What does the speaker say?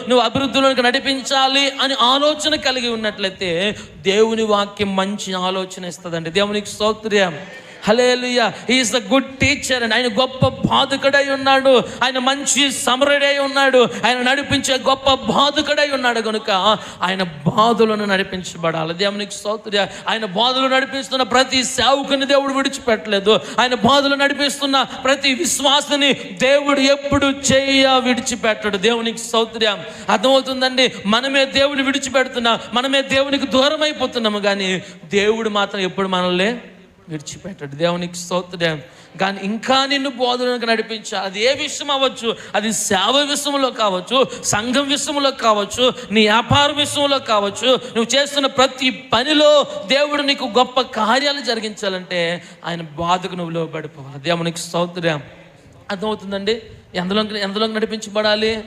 నువ్వు అభివృద్ధిలోకి నడిపించాలి అని ఆలోచన కలిగి ఉన్నట్లయితే దేవుని వాక్యం మంచి ఆలోచన ఇస్తుందండి. దేవునికి స్తోత్రం. Hallelujah. He is the good teacher and ఆయన గొప్ప బోధకుడై ఉన్నాడు. ఆయన మంచి సమరుడై ఉన్నాడు. ఆయన నడిపించే గొప్ప బోధకుడై ఉన్నాడు కనుక ఆయన బోధలను నడిపించబడాలి. దేవునికి స్తోత్రం. ఆయన బోధలు నడిపిస్తున్న ప్రతి సేవకుని దేవుడు విడిచిపెట్టలేదు. ఆయన బోధలు నడిపిస్తున్న ప్రతి విశ్వాసని దేవుడు ఎప్పుడు విడిచిపెట్టడు. దేవునికి స్తోత్రం. అర్థమవుతుందండి. మనమే దేవుని విడిచిపెడుతున్నా, మనమే దేవునికి దూరం అయిపోతున్నాము, కానీ దేవుడు మాత్రం ఎప్పుడు మనల్ని విడిచిపెట్టాడు. దేవునికి స్తోత్రం. కానీ ఇంకా నిన్ను బోధనకు నడిపించాలి. అది ఏ విషయం అవ్వచ్చు, అది సేవ విషయంలో కావచ్చు, సంఘం విషయంలో కావచ్చు, నీ వ్యాపార విషయంలో కావచ్చు, నువ్వు చేస్తున్న ప్రతి పనిలో దేవుడు నీకు గొప్ప కార్యాలు జరిగించాలంటే ఆయన బోధకు నువ్వు లోబడిపోవాలి. దేవునికి స్తోత్రం. అర్థమవుతుందండి. ఎందులోకి నడిపించబడాలి?